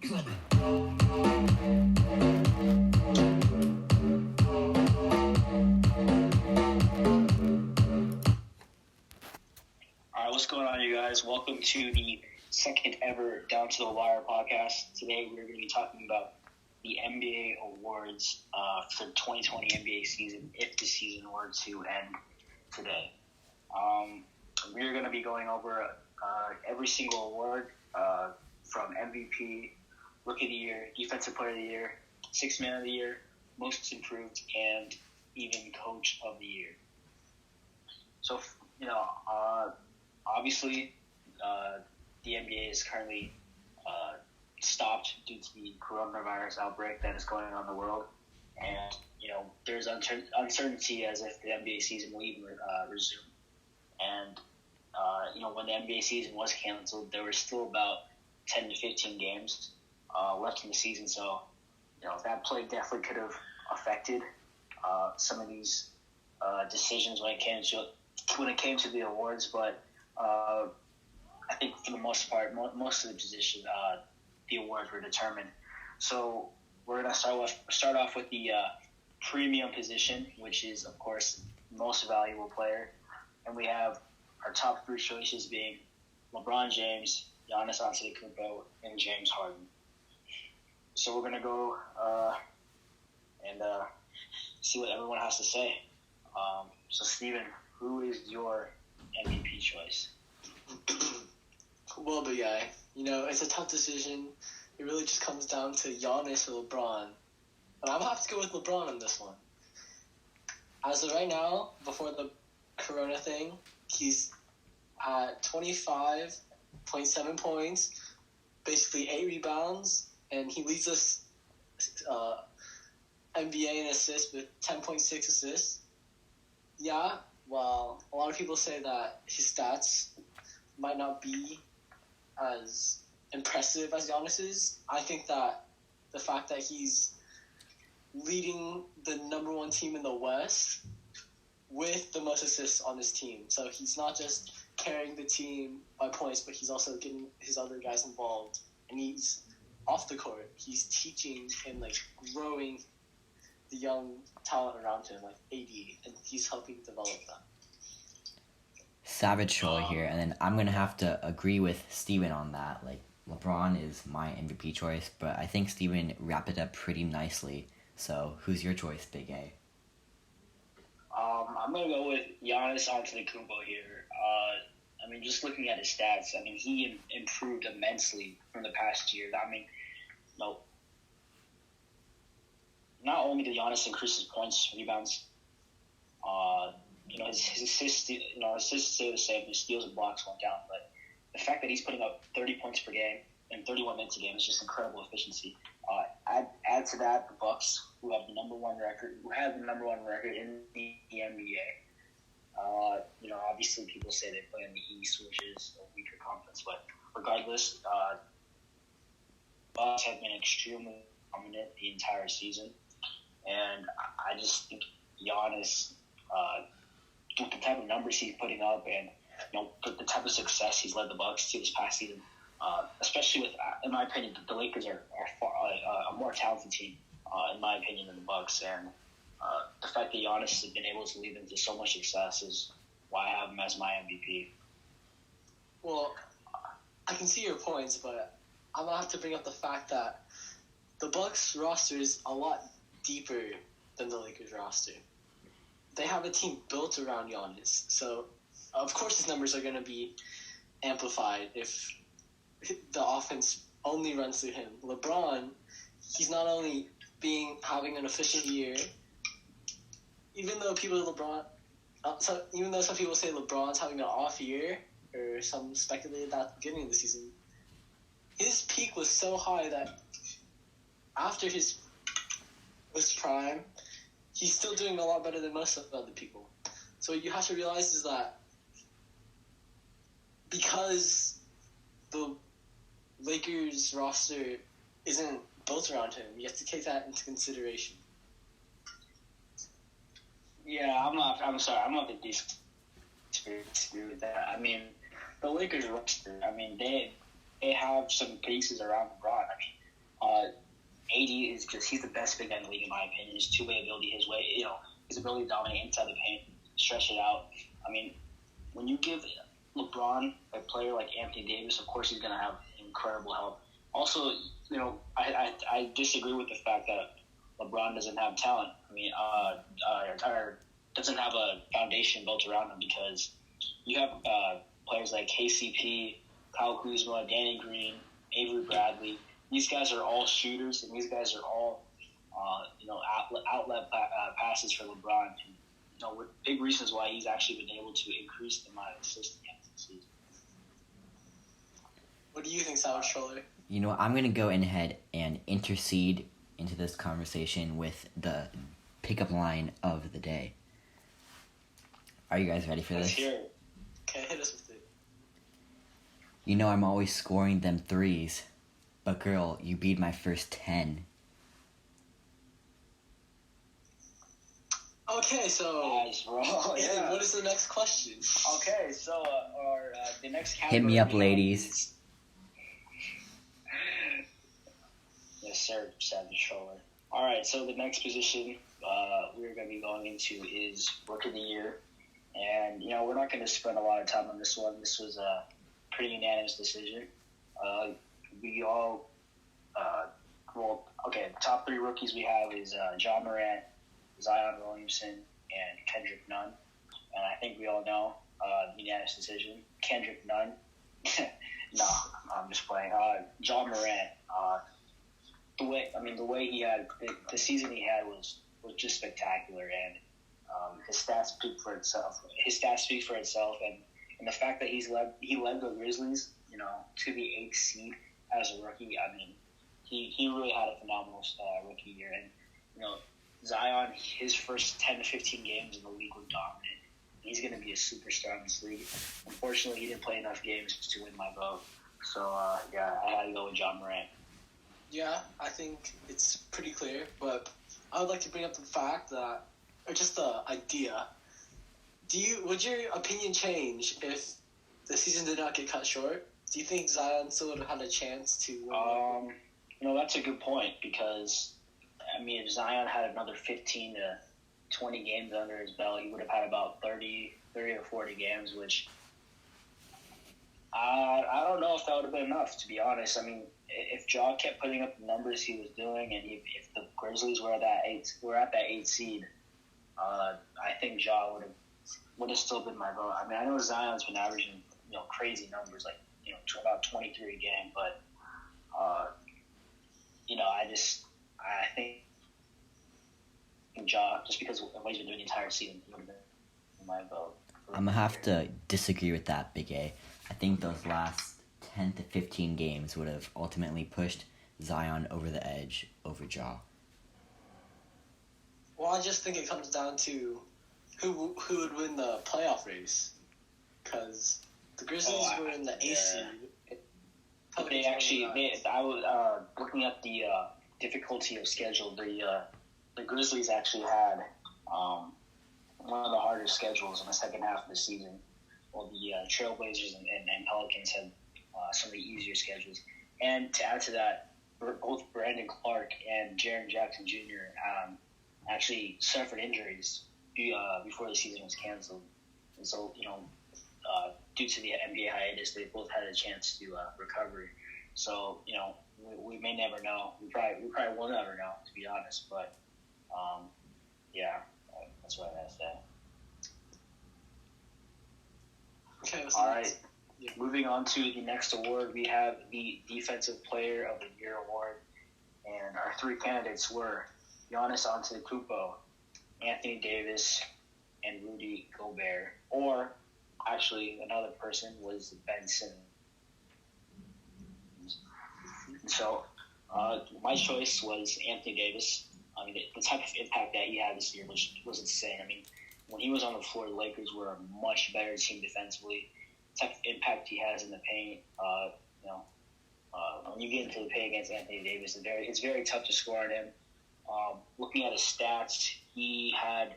Alright, what's going on, you guys? Welcome to the second ever Down to the Wire podcast. Today we're going to be talking about the NBA awards for the 2020 NBA season, if the season were to end today. We're going to be going over every single award from MVP, Rookie of the Year, Defensive Player of the Year, Sixth Man of the Year, Most Improved, and even Coach of the Year. So, obviously, the NBA is currently stopped due to the coronavirus outbreak that is going on in the world. And, there's uncertainty as if the NBA season will even resume. And, when the NBA season was canceled, there were still about 10 to 15 games left in the season. So, that play definitely could have affected some of these decisions when it came to the awards. But I think for the most part, most of the position, the awards were determined. So we're going to start off with the premium position, which is, of course, most valuable player. And we have our top three choices being LeBron James, Giannis Antetokounmpo, and James Harden. So we're going to go and see what everyone has to say. So, Steven, who is your MVP choice? Well, but yeah, it's a tough decision. It really just comes down to Giannis or LeBron. But I'm going to have to go with LeBron on this one. As of right now, before the Corona thing, he's at 25.7 points, basically 8 rebounds, and he leads us NBA in assists with 10.6 assists. Yeah, well, a lot of people say that his stats might not be as impressive as Giannis's. I think that the fact that he's leading the number one team in the West with the most assists on his team. So he's not just carrying the team by points, but he's also getting his other guys involved. And he's off the court. He's teaching and growing the young talent around him, like AD, and he's helping develop them. Savage Troy here, and then I'm going to have to agree with Steven on that. LeBron is my MVP choice, but I think Steven wrapped it up pretty nicely. So, who's your choice, Big A? I'm going to go with Giannis Antetokounmpo here. Just looking at his stats, he improved immensely from the past year. Not only did Giannis increase his points, rebounds, his assists, assists stay the same, his steals and blocks went down, but the fact that he's putting up 30 points per game and 31 minutes a game is just incredible efficiency. Add to that the Bucks, who have the number one record in the NBA. Obviously people say they play in the East, which is a weaker conference, but regardless, Bucks have been extremely dominant the entire season, and I just think Giannis, with the type of numbers he's putting up and the type of success he's led the Bucks to this past season, especially with, in my opinion, the Lakers are far, a more talented team, in my opinion, than the Bucks, and the fact that Giannis has been able to lead them to so much success is why I have him as my MVP. Well, I can see your points, but I'm going to have to bring up the fact that the Bucks roster is a lot deeper than the Lakers roster. They have a team built around Giannis, so of course his numbers are going to be amplified if the offense only runs through him. LeBron, he's not only having an efficient year, even though some people say LeBron's having an off year, or some speculated that at the beginning of the season, his peak was so high that after his prime, he's still doing a lot better than most of the other people. So what you have to realize is that because the Lakers roster isn't built around him, you have to take that into consideration. Yeah, I'm sorry. I'm not the disagree with that. The Lakers roster, they have some pieces around LeBron. AD is he's the best big guy in the league in my opinion. His two-way ability, his ability to dominate inside the paint, stretch it out. I mean, when you give LeBron a player like Anthony Davis, of course he's going to have incredible help. Also, I disagree with the fact that LeBron doesn't have talent. I mean, or doesn't have a foundation built around him, because you have players like KCP, Kyle Kuzma, Danny Green, Avery Bradley. These guys are all shooters, and these guys are all outlet passes for LeBron. And, with big reasons why he's actually been able to increase the amount of assists against the season. What do you think, Sal Scholler? I'm going to go ahead and intercede into this conversation with the pickup line of the day. Are you guys ready for this? Let's hear it. Okay, hit us with it. I'm always scoring them threes, but girl, you beat my first 10. Okay, so nice, bro. Yeah. What is the next question? Okay, so the next category. Hit me up, ladies. Yes, sir, Savage Sholler. All right, so the next position we're going to be going into is Rookie of the Year. And, we're not going to spend a lot of time on this one. This was a pretty unanimous decision. We all, the top three rookies we have is John Morant, Zion Williamson, and Kendrick Nunn. And I think we all know the unanimous decision. Kendrick Nunn. No, I'm just playing. John Morant. The way he had the season he had was just spectacular, and his stats speak for itself. And the fact that he led the Grizzlies, to the 8th seed as a rookie. I mean, he really had a phenomenal rookie year, and Zion, his first 10 to 15 games in the league were dominant. He's going to be a superstar in this league. Unfortunately, he didn't play enough games to win my vote. So, I had to go with John Morant. Yeah, I think it's pretty clear, but I would like to bring up the fact that, or just the idea, would your opinion change if the season did not get cut short? Do you think Zion still would have had a chance to win? That's a good point, because, if Zion had another 15 to 20 games under his belt, he would have had about 30 or 40 games, which I don't know if that would have been enough, to be honest. If Ja kept putting up the numbers he was doing, and if the Grizzlies were at that 8th seed, I think Ja would have still been my vote. I know Zion's been averaging crazy numbers, like about 23 a game, but I think Ja, just because of what he's been doing the entire season, would have been my vote. I'm going to have to disagree with that, Big A. I think those last 10 to 15 games would have ultimately pushed Zion over the edge over Ja. Well, I just think it comes down to who would win the playoff race, because the Grizzlies were in the 8th seed. I was looking at the difficulty of schedule. The Grizzlies actually had one of the hardest schedules in the second half of the season. Well, the Trailblazers and Pelicans had some of the easier schedules. And to add to that, both Brandon Clark and Jaren Jackson Jr. Actually suffered injuries before the season was canceled. And so, due to the NBA hiatus, they both had a chance to recover. So, we may never know. We probably will never know, to be honest. But, that's what I have to say. Okay, all right. Yeah. Moving on to the next award, we have the Defensive Player of the Year award, and our three candidates were Giannis Antetokounmpo, Anthony Davis, and Rudy Gobert. Or, actually, another person was Ben Simmons. So, my choice was Anthony Davis. The type of impact that he had this year was insane. When he was on the floor, the Lakers were a much better team defensively. The type of impact he has in the paint, when you get into the paint against Anthony Davis, it's very tough to score on him. Looking at his stats, he had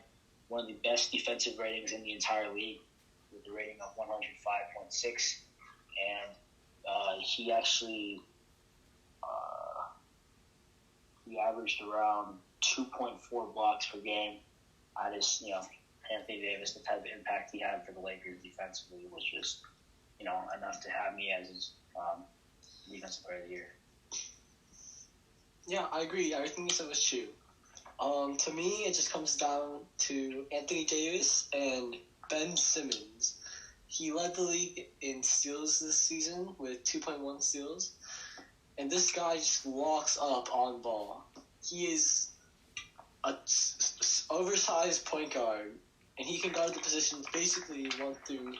one of the best defensive ratings in the entire league, with a rating of 105.6, and he actually averaged around 2.4 blocks per game. I just, Anthony Davis, the type of impact he had for the Lakers defensively was just, enough to have me as his defensive player of the year. Yeah, I agree. Everything you said was true. To me, it just comes down to Anthony Davis and Ben Simmons. He led the league in steals this season with 2.1 steals. And this guy just locks up on ball. He is a oversized point guard, and he can guard the positions basically 1 through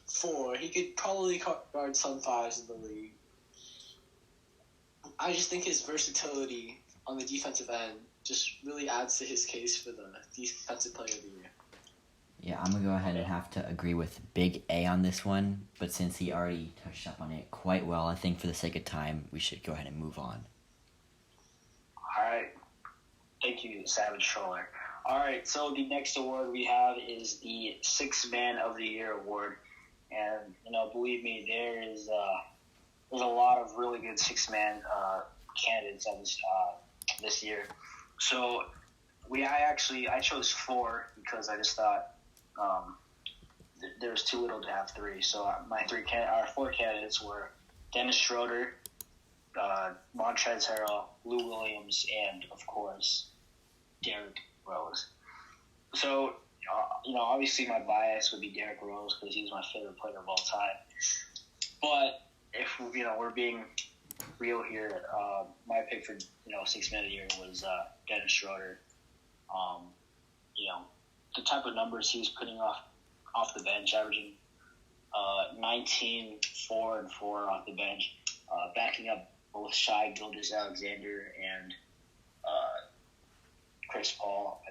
4. He could probably guard some 5s in the league. I just think his versatility on the defensive end just really adds to his case for the defensive player of the year. Yeah, I'm going to go ahead and have to agree with Big A on this one, but since he already touched up on it quite well, I think for the sake of time, we should go ahead and move on. All right. Thank you, Savage Troller. All right, so the next award we have is the Sixth Man of the Year award. And, believe me, there's a lot of really good six-man candidates on this year. So I chose 4 because I just thought there was too little to have 3. So our 4 candidates were Dennis Schroeder, Montrezl Harrell, Lou Williams, and of course Derrick Rose. So obviously my bias would be Derrick Rose because he's my favorite player of all time. But if we're being real here, my pick for Sixth Man of the Year was Dennis Schroeder. The type of numbers he was putting off the bench, averaging 19, 4, and 4 off the bench, backing up both Shai Gilgeous-Alexander and Chris Paul.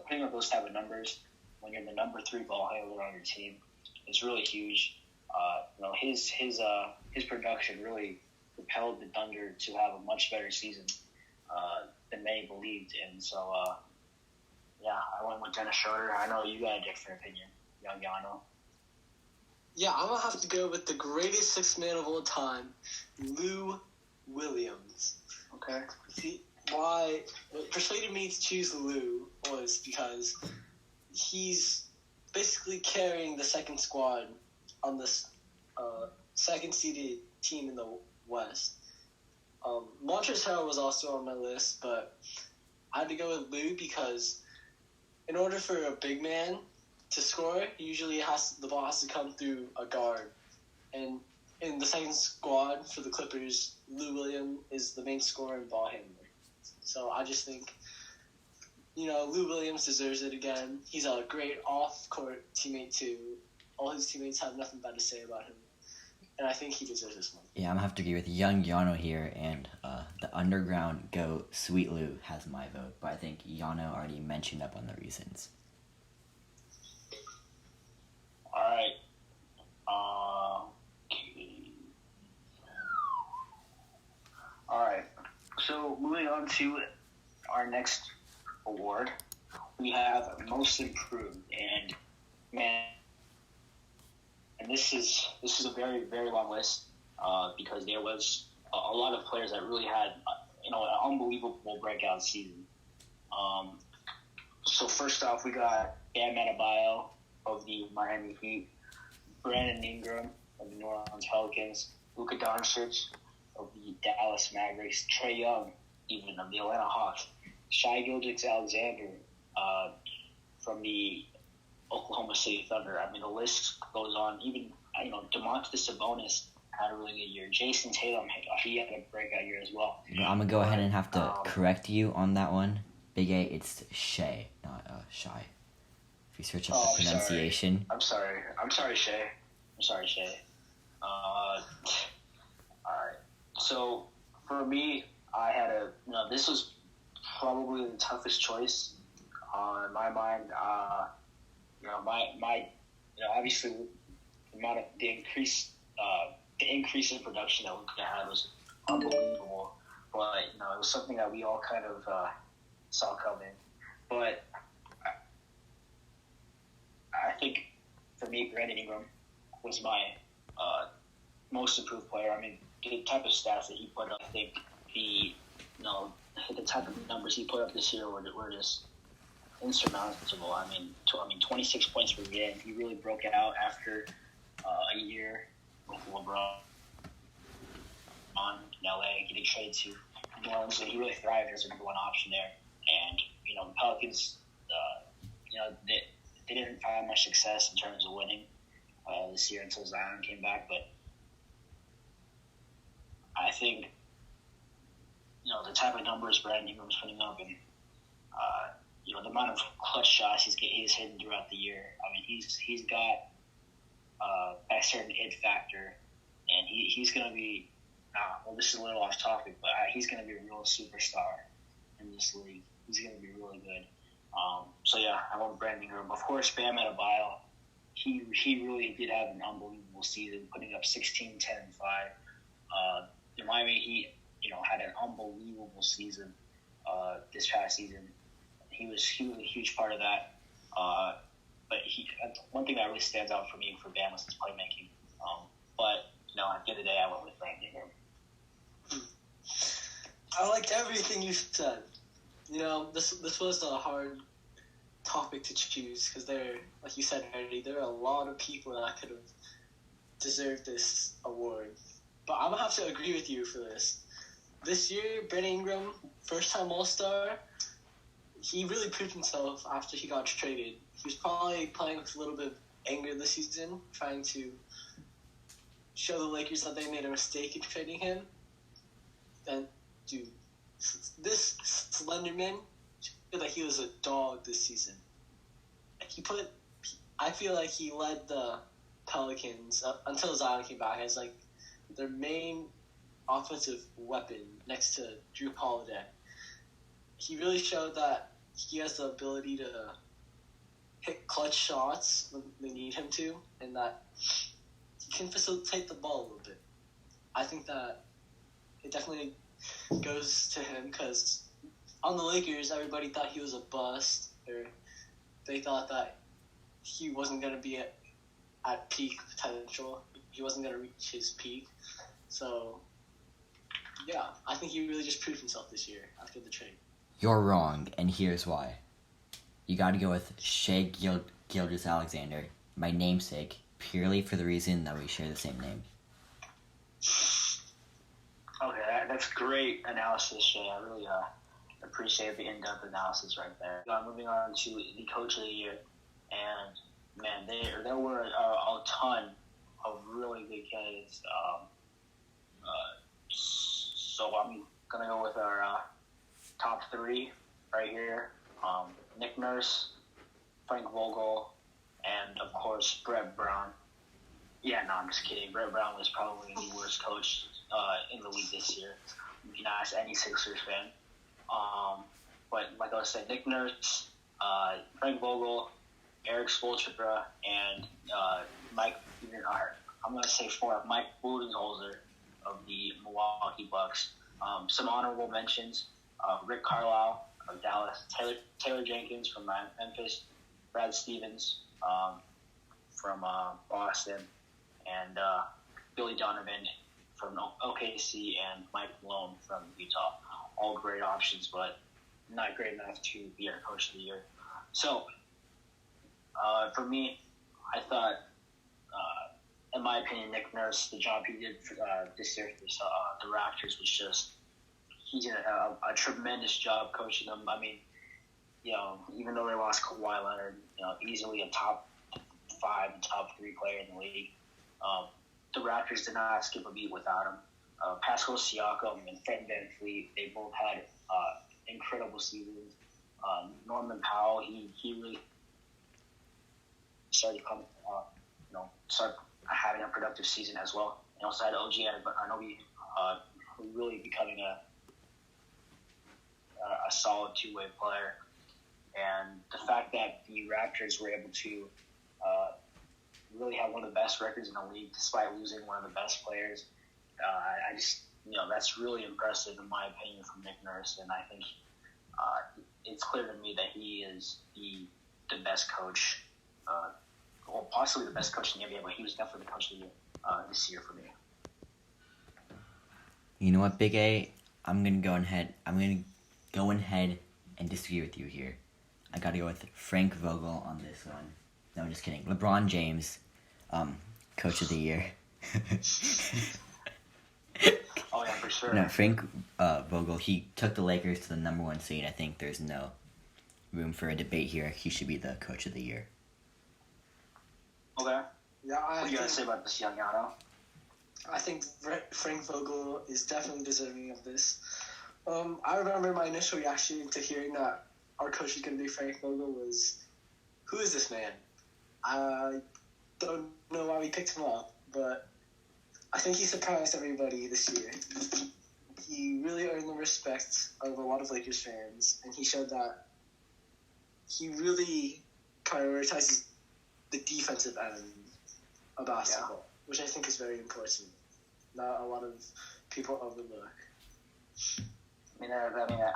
Putting up those type of numbers when you're the number 3 ball handler on your team is really huge. His production really propelled the Thunder to have a much better season than many believed, and so I went with Dennis Schroeder. I know you got a different opinion, young Yano. Yeah, I'm going to have to go with the greatest sixth man of all time, Lou Williams. Okay. See, what persuaded me to choose Lou was because he's basically carrying the second squad on this second-seeded team in the West. Montrezl Harrell was also on my list, but I had to go with Lou because in order for a big man to score, usually the ball has to come through a guard. And in the second squad for the Clippers, Lou Williams is the main scorer and ball handler. So I just think, Lou Williams deserves it again. He's a great off-court teammate too. All his teammates have nothing bad to say about him. And I think he deserves this one. Yeah, I'm going to have to agree with young Yano here, and the underground GOAT, Sweet Lou, has my vote. But I think Yano already mentioned up on the reasons. All right. All right. So moving on to our next award, we have Most Improved, and this is a very, very long list because there was a lot of players that really had an unbelievable breakout season. So first off, we got Bam Adebayo of the Miami Heat, Brandon Ingram of the New Orleans Pelicans, Luka Doncic of the Dallas Mavericks, Trae Young even of the Atlanta Hawks, Shai Gilgeous-Alexander from the Oklahoma City Thunder. The list goes on. Even DeMontis Sabonis had a really good year. Jason Tatum, he had a breakout year as well. I'm gonna go ahead and have to correct you on that one. Big A, it's Shea, not Shy. If you search up the pronunciation. I'm sorry, Shay. All right. So for me, I had this was probably the toughest choice in my mind. Obviously the increase in production that Luka had was unbelievable. But it was something that we all kind of saw coming. But I think for me, Brandon Ingram was my most improved player. The type of stats that he put up, I think the type of numbers he put up this year were just insurmountable. I mean, 26 points per game. He really broke out after a year with LeBron in LA, getting traded to New Orleans. So he really thrived as a number one option there. And the Pelicans, they didn't find much success in terms of winning this year until Zion came back. But I think the type of numbers Brandon Ingram's putting up and the amount of clutch shots he's hitting throughout the year. I mean, he's got that certain it factor, and he's going to be. This is a little off topic, but he's going to be a real superstar in this league. He's going to be really good. So yeah, I love Brandon Ingram. Of course, Bam Adebayo. He really did have an unbelievable season, putting up 16, 10, and 5. In Miami, he had an unbelievable season this past season. He was a huge part of that. But one thing that really stands out for me for Bam was his playmaking. But at the end of the day, I went with Brandon Ingram. I liked everything you said. This was a hard topic to choose because like you said already, there are a lot of people that could have deserved this award. But I'm gonna have to agree with you for this. This year, Brandon Ingram, first-time All-Star, he really proved himself after he got traded. He was probably playing with a little bit of anger this season, trying to show the Lakers that they made a mistake in trading him. And, dude, this Slenderman showed that he was a dog this season. I feel like he led the Pelicans until Zion came back as like their main offensive weapon next to Drew Holiday. He really showed that he has the ability to hit clutch shots when they need him to, and that he can facilitate the ball a little bit. I think that it definitely goes to him because on the Lakers, everybody thought he was a bust, or they thought that he wasn't going to be at peak potential. He wasn't going to reach his peak. So, yeah, I think he really just proved himself this year after the trade. You're wrong, and here's why. You got to go with Shai Gilgeous-Alexander, my namesake, purely for the reason that we share the same name. Okay, that's great analysis, Shay. I really appreciate the in-depth analysis right there. Moving on to the Coach of the Year, and man, there were a ton of really good candidates. So I'm gonna go with our top three right here: Nick Nurse, Frank Vogel, and of course Brett Brown. Yeah, no, I'm just kidding. Brett Brown was probably the worst coach in the league this year. You can ask any Sixers fan. But like I was saying, Nick Nurse, Frank Vogel, Eric Spoelstra, and Mike. I'm gonna say Mike Budenholzer of the Milwaukee Bucks. Some honorable mentions: Rick Carlisle of Dallas, Taylor Jenkins from Memphis, Brad Stevens from Boston, and Billy Donovan from OKC, and Mike Malone from Utah. All great options, but not great enough to be our Coach of the Year. So, for me, I thought, in my opinion, Nick Nurse, the job he did this year for the Raptors was just, he did a tremendous job coaching them. I mean, even though they lost Kawhi Leonard, easily a top 5 and top 3 player in the league, the Raptors did not skip a beat without him. Pascal Siakam and Fred VanVleet, they both had incredible seasons. Norman Powell, he really started having a productive season as well. And also had OG Anunoby really becoming a solid two-way player. And the fact that the Raptors were able to really have one of the best records in the league despite losing one of the best players, I just, that's really impressive in my opinion from Nick Nurse. And I think it's clear to me that he is the best coach, or possibly the best coach in the NBA, but he was definitely the coach of the year this year for me. You know what, Big A? I'm gonna go ahead. And disagree with you here. I gotta go with Frank Vogel on this one. No, I'm just kidding. LeBron James, Coach of the Year. Oh yeah, for sure. No, Frank Vogel. He took the Lakers to the number 1 seed. I think there's no room for a debate here. He should be the Coach of the Year. Okay. Yeah, What do you gotta say about this young Yano? I think Frank Vogel is definitely deserving of this. I remember my initial reaction to hearing that our coach is going to be Frank Vogel was, who is this man? I don't know why we picked him up, but I think he surprised everybody this year. He really earned the respect of a lot of Lakers fans, and he showed that he really prioritizes the defensive end of basketball, which I think is very important. Not a lot of people overlook.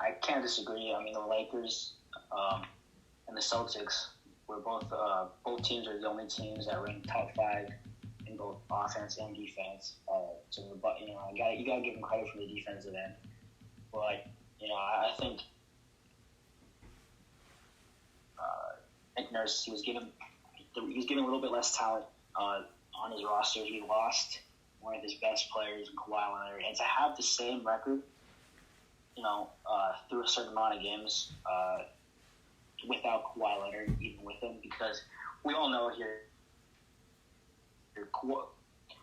I can't disagree. I mean, the Lakers and the Celtics were both teams are the only teams that rank top 5 in both offense and defense. So you gotta give them credit for the defensive end. But I think Nick Nurse he was given a little bit less talent on his roster. He lost one of his best players in Kawhi Leonard, and to have the same record, through a certain amount of games without Kawhi Leonard, even with him, because we all know here,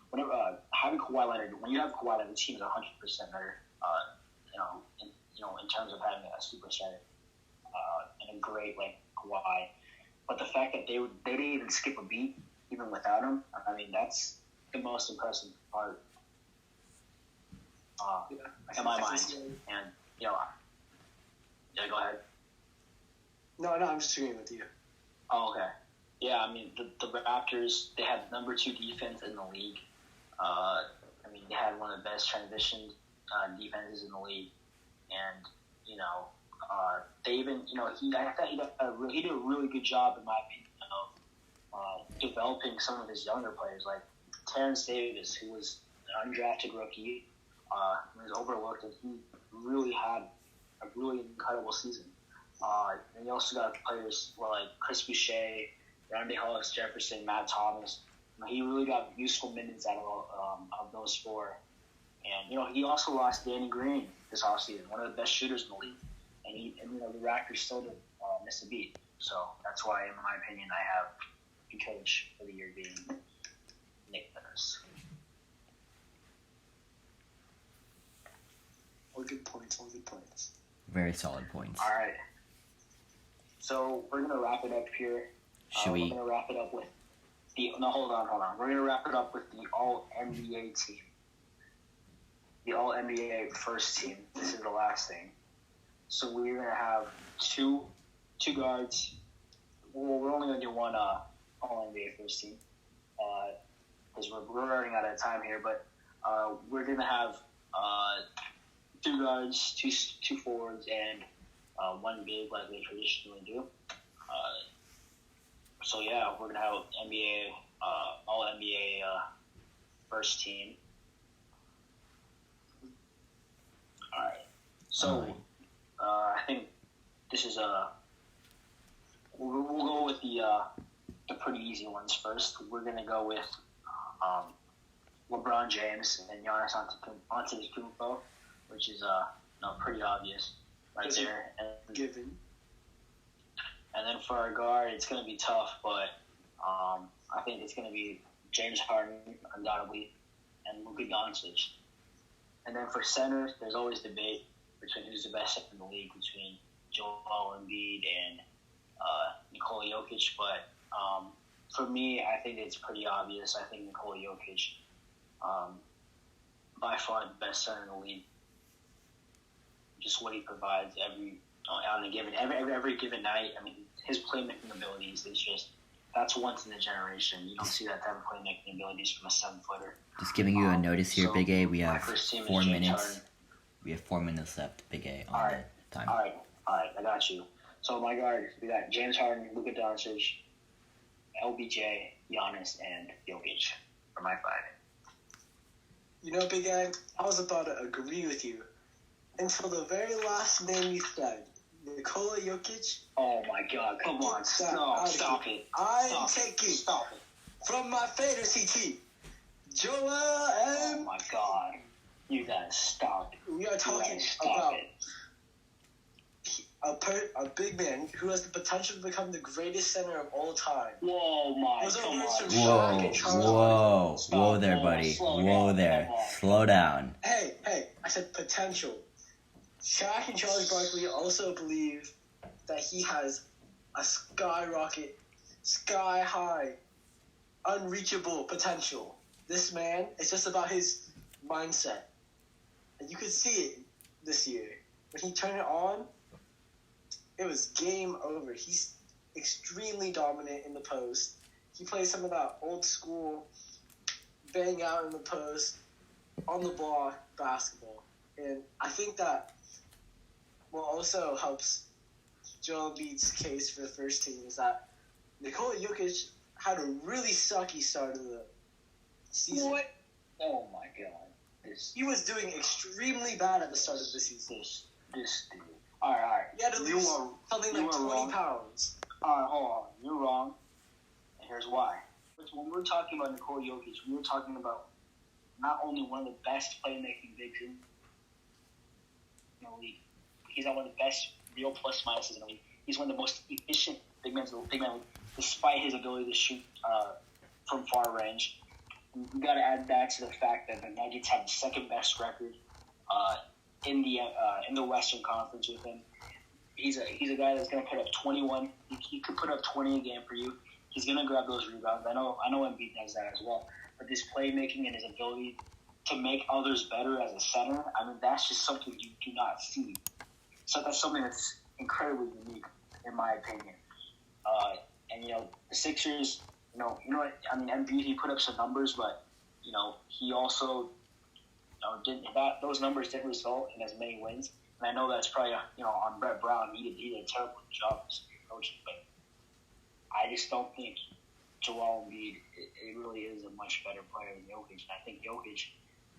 whenever having Kawhi Leonard, when you have Kawhi Leonard, the team is 100% better. In terms of having a superstar and a great like Kawhi, but the fact that they didn't even skip a beat even without him, I mean that's the most impressive part in my mind. And yeah, go ahead. No, I'm just agreeing with you. Oh, okay. Yeah, I mean, the Raptors, they had number 2 defense in the league. They had one of the best transition defenses in the league. And, they even, I thought he did a really good job, in my opinion, of developing some of his younger players, like Terrence Davis, who was an undrafted rookie, was overlooked, and he really had a really incredible season. And you also got players like Chris Boucher, Rondae Hollis Jefferson, Matt Thomas. He really got useful minutes out of those 4. And he also lost Danny Green this offseason, one of the best shooters in the league. And the Raptors still didn't miss a beat. So that's why, in my opinion, I have the coach for the year being Nick Nurse. All good points. Very solid points. All right. So we're going to wrap it up here. Should we? We're going to wrap it up with hold on. We're going to wrap it up with the All-NBA team. The All-NBA first team. This is the last thing. So we're going to have two guards. Well, we're only going to do one All-NBA first team. Because we're running out of time here. But we're going to have 2 guards, two forwards, and 1 big like they traditionally do. So yeah, we're gonna have NBA, all NBA first team. All right. So I think this is we'll go with the pretty easy ones first. We're gonna go with LeBron James and Giannis Antetokounmpo, which is pretty obvious right there. And given. And then for our guard, it's going to be tough, but I think it's going to be James Harden, undoubtedly, and Luka Doncic. And then for center, there's always debate between who's the best in the league, between Joel Embiid and Nikola Jokic. But for me, I think it's pretty obvious. I think Nikola Jokic, by far the best center in the league. Just what he provides every given night. I mean, his playmaking abilities is that's once in a generation. You don't see that type of playmaking abilities from a 7-footer. Just giving you a notice here, Big A. We have 4 minutes. Harden. We have 4 minutes left, Big A, All on right. the time. All right, I got you. So my guard, we got James Harden, Luka Doncic, LBJ, Giannis, and Jokic for my 5. Big A, I was about to agree with you. until the very last name you said, Nikola Jokic. Oh my God! Come on! Stop it! I'm taking from my fantasy team, Joel Oh M. my God! You guys stop it! We are talking about a big man who has the potential to become the greatest center of all time. Whoa, my! Those are Come words from on! Shaq and Charles Barkley. Whoa there, buddy. Whoa there. Slow down. Hey, I said potential. Shaq and Charles Barkley also believe that he has a skyrocket, sky high, unreachable potential. This man, it's just about his mindset. And you could see it this year. When he turned it on, it was game over. He's extremely dominant in the post. He plays some of that old school bang out in the post, on the block basketball. And I think that what also helps Joel Embiid's case for the first team is that Nikola Jokic had a really sucky start of the season. What? Oh my God! He was doing extremely bad at the start of the season. This dude. All right. He had to lose something like 20 pounds. All right, hold on. You're wrong. And here's why. When we're talking about Nikola Jokic, we were talking about not only one of the best playmaking bigs in the league. He's not one of the best real plus minuses in the league. He's one of the most efficient big men in the league, despite his ability to shoot from far range. We got to add that to the fact that the Nuggets have the second best record in the Western Conference with him. He's a guy that's going to put up 21. He could put up 20 a game for you. He's going to grab those rebounds. I know Embiid does that as well. But this playmaking and his ability to make others better as a center, I mean, that's just something you do not see. So that's something that's incredibly unique, in my opinion. And the Sixers, what I mean. Embiid, he put up some numbers, but he also didn't. Those numbers didn't result in as many wins. And I know that's probably on Brett Brown. He did a terrible job as coach, but I just don't think Joel Embiid it really is a much better player than Jokic. And I think Jokic,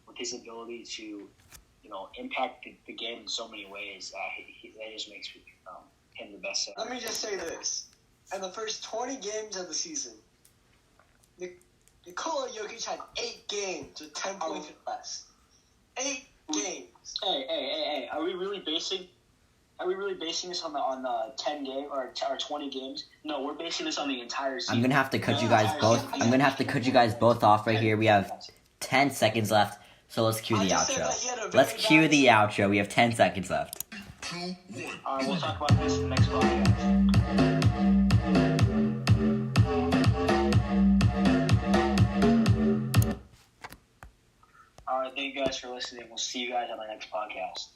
with his ability to impact the game in so many ways, that just makes him the best. Let me just say this. In the first 20 games of the season, Nikola Jokic had 8 games with 10 points or less. 8 games. Hey! Are we really basing this on the 10 game or 20 games? No, we're basing this on the entire season. I'm gonna have to cut you guys both. I'm gonna have to cut you guys both off right here. We have 10 seconds left, so let's cue the outro. Let's cue the outro. We have 10 seconds left. Alright, we'll talk about this in the next podcast. Alright, thank you guys for listening. We'll see you guys on the next podcast.